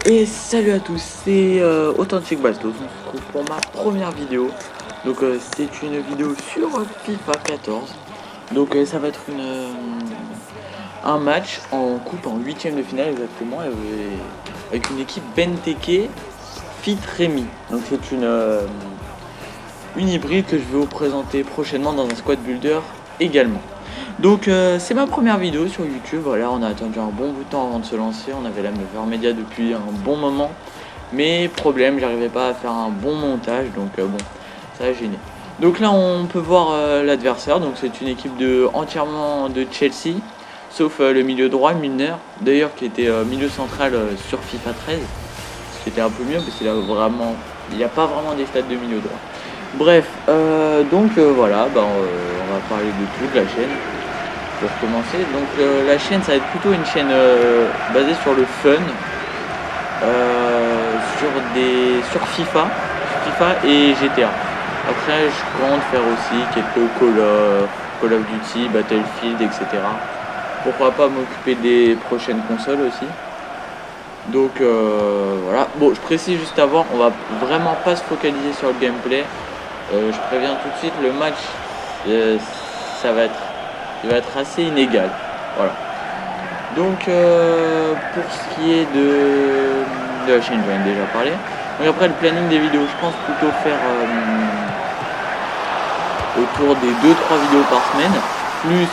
Et salut à tous, c'est Authentic Bastos. On se retrouve pour ma première vidéo. Donc c'est une vidéo sur FIFA 14. Donc ça va être un match en coupe en huitième de finale exactement, avec une équipe Benteke Fit Rémi. Donc c'est une hybride que je vais vous présenter prochainement dans un squad builder également. Donc c'est ma première vidéo sur YouTube. Voilà, on a attendu un bon bout de temps avant de se lancer. On avait la meilleure média depuis un bon moment. Mais problème, j'arrivais pas à faire un bon montage. Donc bon, ça a gêné. Donc là on peut voir l'adversaire. Donc c'est une équipe entièrement de Chelsea. Sauf le milieu droit, Milner. D'ailleurs qui était milieu central sur FIFA 13. Ce qui était un peu mieux parce qu'il a vraiment... Il n'y a pas vraiment des stats de milieu droit. Bref, voilà, on va parler de toute la chaîne pour commencer. Donc la chaîne, ça va être plutôt une chaîne basée sur le fun, sur FIFA et GTA. Après, je compte faire aussi quelques Call of Duty, Battlefield, etc. Pourquoi pas m'occuper des prochaines consoles aussi. Donc voilà. Bon, je précise juste avant, on va vraiment pas se focaliser sur le gameplay. Je préviens tout de suite, le match, il va être assez inégal. Voilà. Donc pour ce qui est de la chaîne, j'en ai déjà parlé. Donc après le planning des vidéos, je pense plutôt faire autour des 2-3 vidéos par semaine. Plus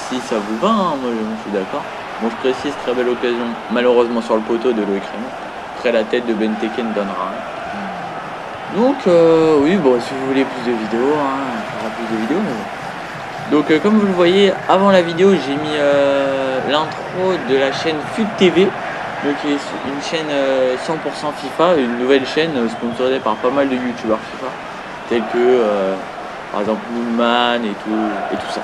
si ça vous va, hein, moi je suis d'accord. Bon, je précise, très belle occasion, malheureusement sur le poteau de Loïc Raymond. Après la tête de Benteke ne donnera rien. Donc oui, bon, si vous voulez plus de vidéos, hein, il y aura plus de vidéos. Mais... Donc comme vous le voyez, avant la vidéo, j'ai mis l'intro de la chaîne FUT TV, donc qui est une chaîne 100% FIFA, une nouvelle chaîne sponsorisée par pas mal de youtubeurs FIFA, tels que par exemple Moonman et tout ça.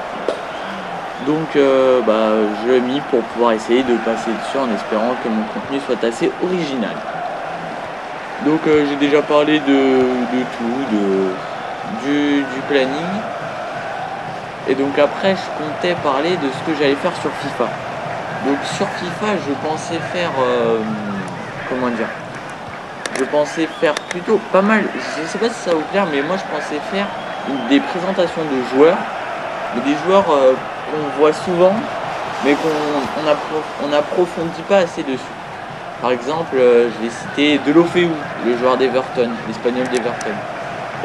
Donc je l'ai mis pour pouvoir essayer de passer dessus en espérant que mon contenu soit assez original. Donc j'ai déjà parlé de tout, du planning. Et donc après je comptais parler de ce que j'allais faire sur FIFA. Donc sur FIFA je pensais faire comment dire, je pensais faire plutôt pas mal, je sais pas si ça va vous plaire, mais moi je pensais faire des présentations de joueurs, mais des joueurs qu'on voit souvent mais qu'on n'approfondit pas assez dessus. Par exemple, je vais citer Deulofeu, le joueur d'Everton, l'espagnol d'Everton.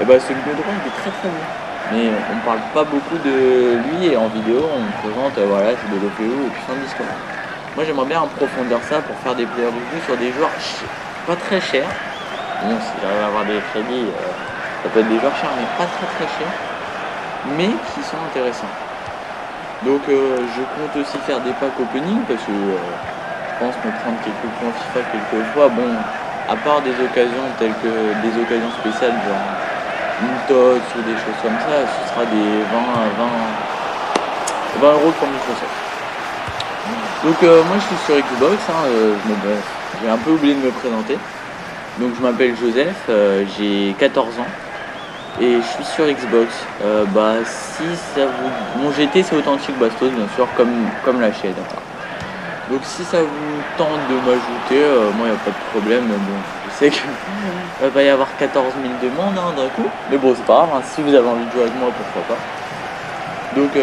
Et bah ce milieu droit il est très très bon. Mais on ne parle pas beaucoup de lui et en vidéo on présente voilà, c'est Deulofeu et puis son histoire. Moi j'aimerais bien approfondir ça pour faire des player reviews sur des joueurs pas très chers. Bon, si j'arrive à avoir des crédits, ça peut être des joueurs chers mais pas très très chers. Mais qui sont intéressants. Donc je compte aussi faire des packs opening parce que je pense me prendre quelques points FIFA quelques fois. Bon, à part des occasions telles que des occasions spéciales genre une TOTS ou des choses comme ça, ce sera des 20 euros pour mes chaussettes. Donc moi je suis sur Xbox, hein, j'ai un peu oublié de me présenter. Donc je m'appelle Joseph, j'ai 14 ans et je suis sur Xbox. Si ça vous... Mon GT c'est Authentic Bastos bien sûr, comme la chaîne. Donc si ça vous tente de m'ajouter, moi il n'y a pas de problème. Bon, je sais qu'il va y avoir 14 000 demandes hein, d'un coup. Mais bon c'est pas grave, hein, si vous avez envie de jouer avec moi, pourquoi pas. Donc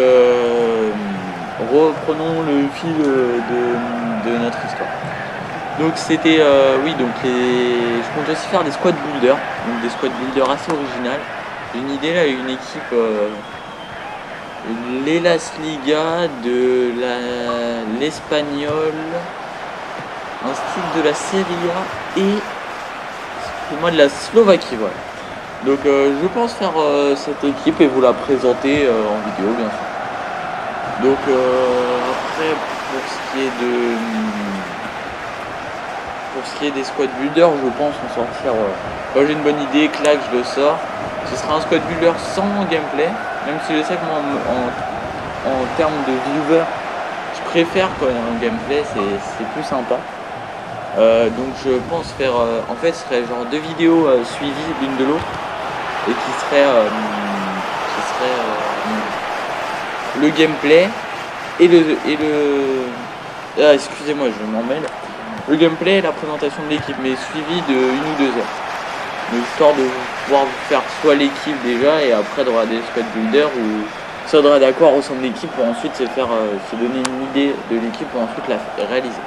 reprenons le fil de notre histoire. Donc c'était, oui, donc je compte aussi faire des squad builders. Donc des squad builders assez originales. J'ai une idée là, une équipe... l'Elas Liga de l'Espagnol, un style de la Serie A et excusez-moi de la Slovaquie, voilà. Donc je pense faire cette équipe et vous la présenter en vidéo bien sûr. Donc après pour ce qui est des squad builders, je pense en sortir quand j'ai une bonne idée, clac, je le sors. Ce sera un squad builder sans gameplay, même si je sais que moi en termes de viewer, je préfère quand il y a un gameplay, c'est plus sympa. Donc je pense faire, en fait ce serait genre 2 vidéos suivies l'une de l'autre et qui serait le gameplay et le excusez-moi je m'en mêle. le gameplay et la présentation de l'équipe, mais suivi de 1 ou 2 heures. Donc, histoire de pouvoir faire soit l'équipe déjà et après de regarder le squad builder ou soit de regarder à quoi ressemble l'équipe pour ensuite se donner une idée de l'équipe pour ensuite la réaliser.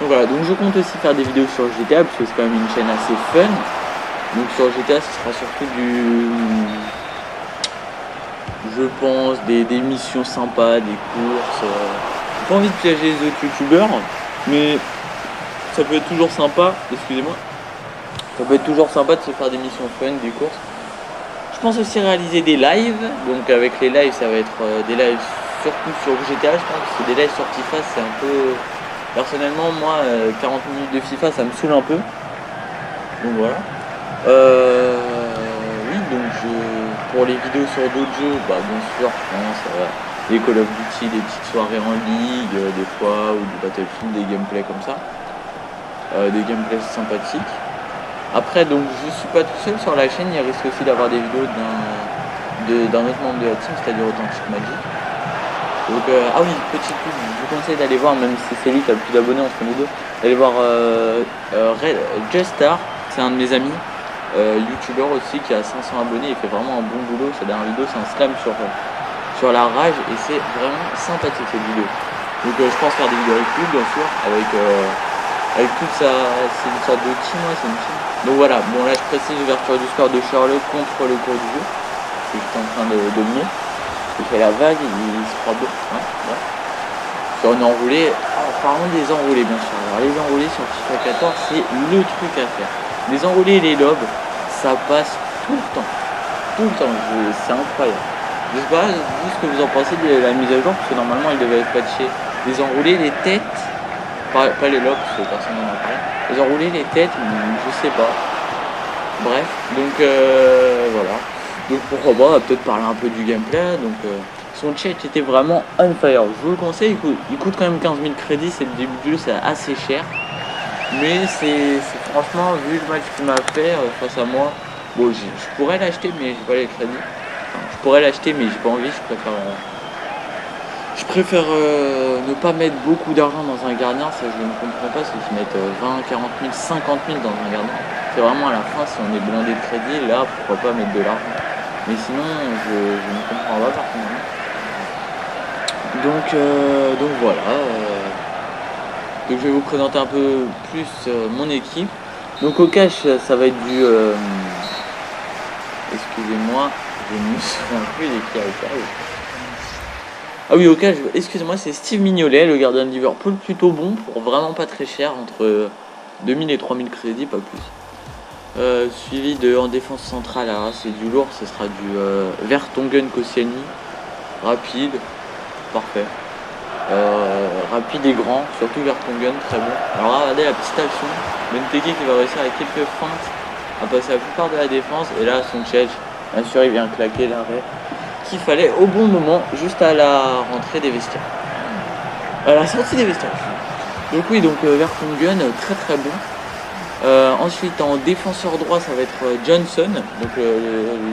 Donc voilà, donc je compte aussi faire des vidéos sur GTA parce que c'est quand même une chaîne assez fun. Donc sur GTA ce sera surtout je pense des missions sympas, des courses. J'ai pas envie de piéger les autres youtubeurs, mais ça peut être toujours sympa, excusez-moi. Ça peut être toujours sympa de se faire des missions fun, des courses. Je pense aussi réaliser des lives, donc avec les lives ça va être des lives surtout sur GTA je pense, parce que des lives sur FIFA c'est un peu... Personnellement moi 40 minutes de FIFA ça me saoule un peu. Donc voilà. Oui donc pour les vidéos sur d'autres jeux, bah bien sûr je pense des Call of Duty, des petites soirées en ligue, des fois, ou du Battlefield, des gameplays comme ça. Des gameplays sympathiques. Après, donc je suis pas tout seul sur la chaîne, il risque aussi d'avoir des vidéos d'un autre membre de la team, c'est-à-dire Authentic Magic. Donc, ah oui, petite pub, je vous conseille d'aller voir, même si c'est lui qui a le plus d'abonnés entre nous deux, d'aller voir Justar, c'est un de mes amis, youtubeur aussi qui a 500 abonnés, il fait vraiment un bon boulot. Sa dernière vidéo c'est un slam sur la rage et c'est vraiment sympathique cette vidéo. Donc je pense faire des vidéos avec lui bien sûr, avec toute sa... c'est une sorte de team, ouais, c'est une team. Donc voilà, bon là je précise l'ouverture du score de Sherlock contre le cours du jeu. C'est juste en train de mener. Il fait la vague, il se croit beau. Hein, ouais. Sur une enroulée, parlons des enroulés bien sûr. Alors les enroulés sur FIFA 14 c'est le truc à faire. Les enroulés et les lobes, ça passe tout le temps. Tout le temps, c'est incroyable. Je sais pas ce que vous en pensez de la mise à jour, parce que normalement il devait être patché. Les enroulés, les têtes, pas les lobes, parce que personne n'en a parlé. Les enroulés, les têtes, je sais pas. Bref, donc voilà. Donc pourquoi pas, on va peut-être parler un peu du gameplay. Donc son chat était vraiment on fire. Je vous le conseille, il coûte quand même 15 000 crédits, c'est le début du jeu, c'est assez cher. Mais c'est franchement, vu le match qu'il m'a fait face à moi, bon je pourrais l'acheter mais j'ai pas les crédits. Enfin, je pourrais l'acheter mais j'ai pas envie, je préfère ne pas mettre beaucoup d'argent dans un gardien, ça je ne comprends pas, ceux qui mettent 20, 40 000, 50 000 dans un gardien. C'est vraiment à la fin, si on est blindé de crédit, là pourquoi pas mettre de l'argent. Mais sinon, je ne comprends pas personnellement. Donc voilà. Donc je vais vous présenter un peu plus mon équipe. Donc au cash, ça va être du... excusez-moi, je ne me souviens plus des qui a au cash. Ah oui, au cash, excusez-moi, c'est Steve Mignolet, le gardien de Liverpool, plutôt bon pour vraiment pas très cher, entre 2000 et 3000 crédits, pas plus. Suivi de en défense centrale, alors c'est du lourd, ce sera du Vertonghen Koscielny, rapide, parfait. Rapide et grand, surtout Vertonghen, très bon. Alors regardez la petite action, Benteke qui va réussir avec quelques feintes à passer la plupart de la défense, et là son challenge, bien sûr il vient claquer l'arrêt qu'il fallait au bon moment, juste à la rentrée des vestiaires. À la sortie des vestiaires. Donc oui, donc Vertonghen, très très bon. Ensuite en défenseur droit ça va être Johnson, donc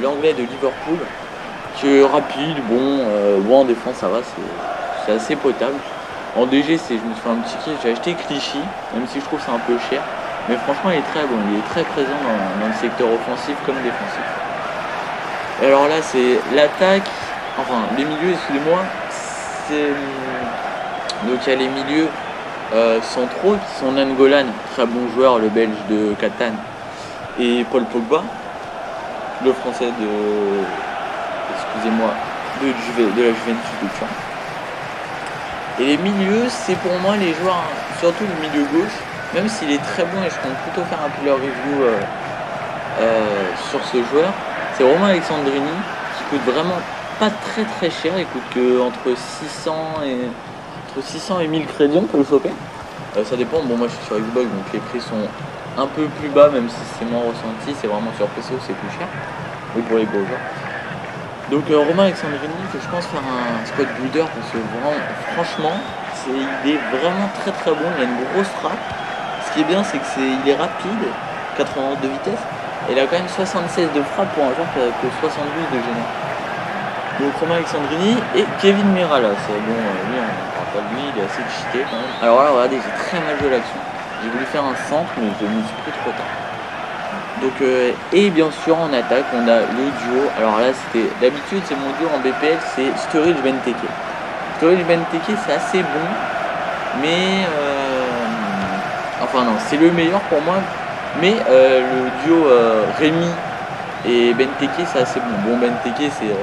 l'anglais de Liverpool, qui est rapide, bon en défense ça va, c'est assez potable. En DG je me suis fait un petit kiff, j'ai acheté Clichy, même si je trouve c'est un peu cher, mais franchement il est très bon, il est très présent dans le secteur offensif comme défensif. Et alors là c'est l'attaque, enfin les milieux, excusez-moi, donc il y a les milieux centraux qui sont Nangolan, très bon joueur, le belge de Catane, et Paul Pogba, le français de la Juventus de Turin. Et les milieux, c'est pour moi les joueurs, surtout le milieu gauche, même s'il est très bon et je compte plutôt faire un player review sur ce joueur, c'est Romain Alexandrini qui coûte vraiment pas très très cher, il coûte que entre 600 et 1000 crédits, on peut le choper. Ça dépend, bon moi je suis sur Xbox donc les prix sont un peu plus bas même si c'est moins ressenti, c'est vraiment sur PC où c'est plus cher, oui pour les gros joueurs. Donc Romain Alexandrini, que je pense faire un squad builder parce que vraiment, franchement, il est vraiment très très bon, il a une grosse frappe. Ce qui est bien c'est qu'il est rapide, 91 de vitesse, et il a quand même 76 de frappe pour un joueur qui a que 72 de génie. Donc Romain Alexandrini et Kevin Mirallas, bon lui on ne parle pas de lui, il est assez cheaté quand même. Alors là regardez, j'ai très mal joué l'action. J'ai voulu faire un centre, mais je me suis pris trop tard. Donc, et bien sûr, en attaque, on a le duo. Alors là, c'était d'habitude, c'est mon duo en BPL, c'est Sturridge Benteke. Sturridge Benteke, c'est assez bon, mais enfin non, c'est le meilleur pour moi. Mais le duo Rémi et Benteke, c'est assez bon. Bon, Benteke, c'est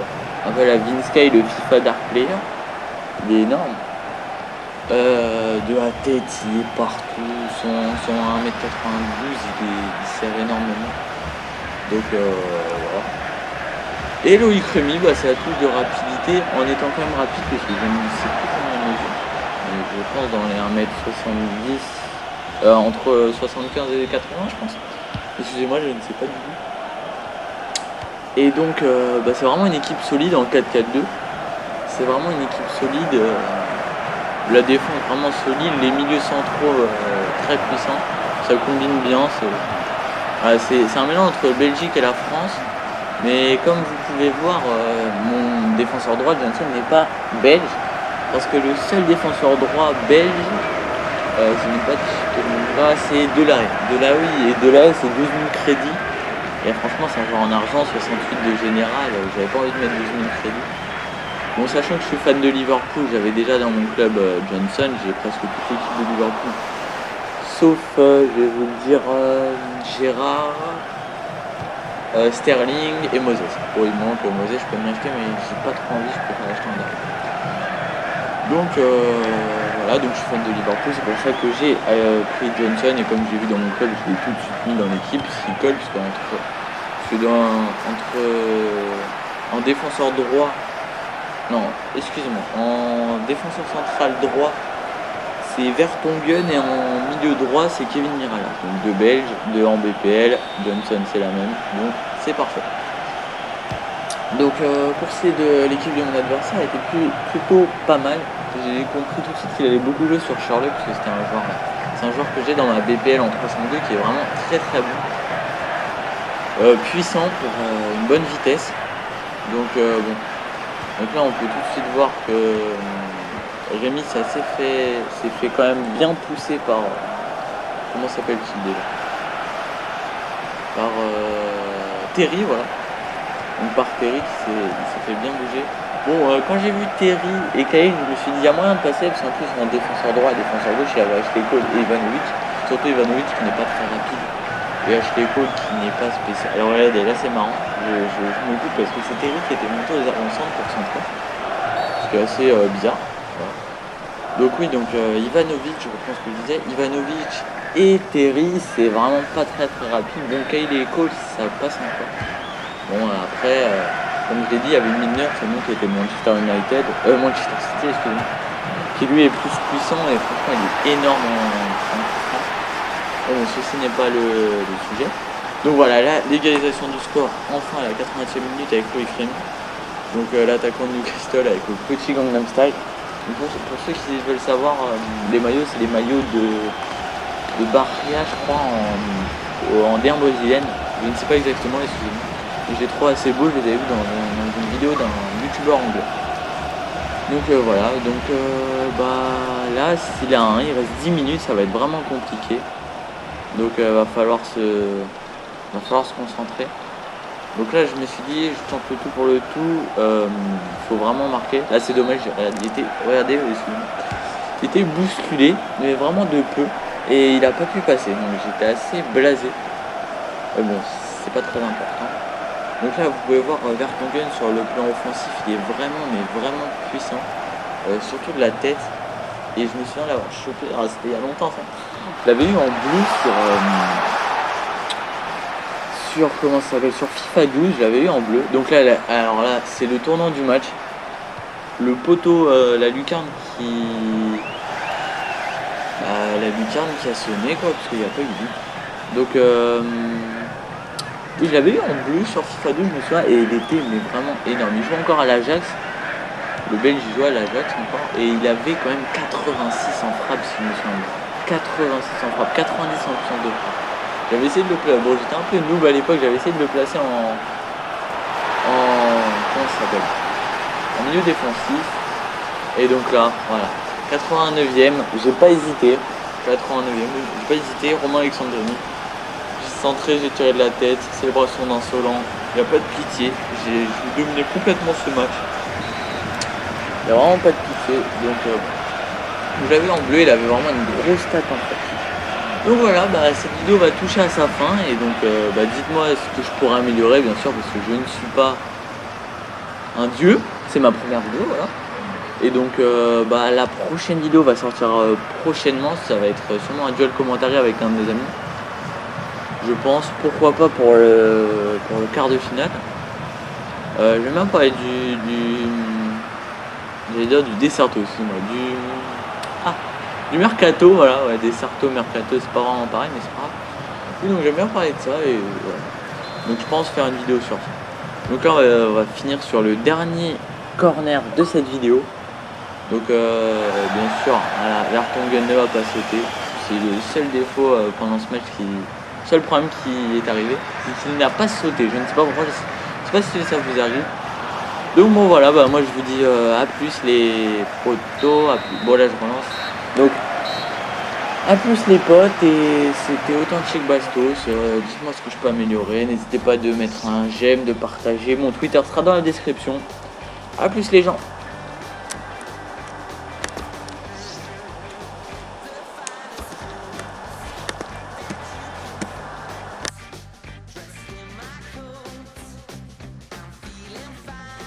un peu la Vinsky, le FIFA Dark Player. Il est énorme. De la tête, il est partout. Son 1m92, il sert énormément. Donc voilà. Et Loïc Rémy, c'est la touche de rapidité en étant quand même rapide, parce que je ne sais plus combien il mesure. Mais je pense dans les 1m70, entre 75 et 80, je pense. Excusez-moi, je ne sais pas du tout. Et donc, c'est vraiment une équipe solide en 4-4-2. C'est vraiment une équipe solide. La défense vraiment solide, les milieux centraux très puissants. Ça combine bien. C'est un mélange entre Belgique et la France. Mais comme vous pouvez voir, mon défenseur droit, Johnson, n'est pas belge. Parce que le seul défenseur droit belge, ce n'est pas c'est Delahaye. Delahaye, et Delahaye, c'est 12 000 crédits. Et franchement, c'est un joueur en argent, 68 de général. J'avais pas envie de mettre 12 000 crédits. Bon, sachant que je suis fan de Liverpool, j'avais déjà dans mon club Johnson, j'ai presque toute l'équipe de Liverpool. Sauf, je vais vous le dire, Gérard, Sterling et Moses. Bon, il me manque Moses, je peux m'y acheter, mais j'ai pas trop envie, je préfère l'acheter en dernier. Donc, voilà, donc je suis fan de Liverpool, c'est pour ça que j'ai pris Johnson, et comme j'ai vu dans mon club, je l'ai tout de suite mis dans l'équipe, s'il colle, parce que en défenseur droit, non, excusez-moi. En défenseur central droit, c'est Vertonghen, et en milieu droit, c'est Kevin Mirallas. Donc deux Belges, deux en BPL. Johnson, c'est la même. Donc c'est parfait. Donc pour ce qui est de l'équipe de mon adversaire, elle était plutôt pas mal. J'ai compris tout de suite qu'il allait beaucoup jouer sur Shirley, parce que c'est un joueur que j'ai dans ma BPL en 302 qui est vraiment très très bon. Puissant pour une bonne vitesse. Donc bon. Donc là, on peut tout de suite voir que Rémi s'est fait quand même bien pousser par... comment s'appelle-t-il déjà? Par Terry, voilà. Donc par Terry qui s'est fait bien bouger. Bon, quand j'ai vu Terry et Kyle, je me suis dit, il y a moyen de passer, parce qu'en plus, en défenseur droit et défenseur gauche, il y avait Ashley Cole et Ivanovic. Surtout Ivanovic qui n'est pas très rapide. Et Ashley Cole qui n'est pas spécial. Alors regardez, là c'est marrant. Je me coupe parce que c'est Terry qui était monté aux avant-centres pour centrer. Ce qui est assez bizarre. Voilà. Donc oui, donc Ivanovic, je reprends ce que je disais. Ivanovic et Terry, c'est vraiment pas très rapide. Donc Kyle et Cole, ça passe encore. Bon, après, comme je l'ai dit, il y avait Milner, c'est moi qui était Manchester City, excusez-moi, qui lui est plus puissant et franchement il est énorme en bon, ceci n'est pas le sujet. Donc voilà, là, l'égalisation du score, enfin à la 80e minute avec Loïc Rémy. Donc l'attaquant de Newcastle avec le petit Gangnam Style. Donc, pour ceux qui veulent savoir, les maillots, c'est les maillots de Bahia, je crois, en D1 brésilienne. Je ne sais pas exactement, excusez-moi. Je les trouve assez beaux, je les avais vus dans une vidéo d'un youtubeur anglais. Donc voilà, donc là s'il a un, il reste 10 minutes, ça va être vraiment compliqué. Donc va falloir se concentrer. Donc là je me suis dit, je tente le tout pour le tout, faut vraiment marquer. Là c'est dommage, regardez, il était bousculé, mais vraiment de peu, et il a pas pu passer, donc j'étais assez blasé. Mais bon, c'est pas très important. Donc là vous pouvez voir Vertonghen sur le plan offensif, il est vraiment puissant, surtout de la tête. Et je me souviens l'avoir chopé, c'était il y a longtemps ça. Je l'avais eu en bleu sur comment ça s'appelle, sur FIFA 12, je l'avais eu en bleu. Donc là, alors là, c'est le tournant du match. Le poteau, la lucarne qui a sonné quoi, parce qu'il n'y a pas eu de but. Donc oui, je l'avais eu en bleu sur FIFA 12, je me souviens, et il était vraiment énorme. Il jouait encore à l'Ajax. Le Belge il jouait à l'Ajax encore, et il avait quand même 86 en frappe, si je me souviens bien. 86 en frappe, 90 en puissance de frappe. J'avais essayé de le placer, bon j'étais un peu noob à l'époque, j'avais essayé de le placer comment ça s'appelle, en milieu défensif. Et donc là, voilà, 89e, j'ai pas hésité. 89e, j'ai pas hésité, Romain Alexandrini. J'ai centré, j'ai tiré de la tête, célébration d'insolent, il n'y a pas de pitié, j'ai dominé complètement ce match. Il n'y a vraiment pas de pitié, donc vous l'avez en bleu, il avait vraiment une grosse tête en fait. Donc voilà, cette vidéo va toucher à sa fin et donc dites-moi ce que je pourrais améliorer bien sûr parce que je ne suis pas un dieu, c'est ma première vidéo voilà. Et donc la prochaine vidéo va sortir prochainement, ça va être sûrement un duel commentaire avec un de mes amis. Je pense, pourquoi pas pour le quart de finale. Je vais même parler j'allais dire du Desserto aussi, moi, du Mercato, voilà, ouais, Desserto, Mercato, c'est pas vraiment pareil, mais c'est pas grave. Oui, donc j'aime bien parler de ça et voilà. Donc je pense faire une vidéo sur ça. Donc là on va finir sur le dernier corner de cette vidéo. Donc bien sûr, voilà, Vertonghen ne va pas sauter. C'est le seul défaut pendant ce match seul problème qui est arrivé, c'est qu'il n'a pas sauté. Je ne sais pas pourquoi, je sais pas si ça vous arrive. Donc bon voilà, moi je vous dis à plus les potos, bon là je relance. Donc à plus les potes et c'était Authentique Bastos. Dites-moi ce que je peux améliorer, n'hésitez pas de mettre un j'aime, de partager, mon Twitter sera dans la description. À plus les gens.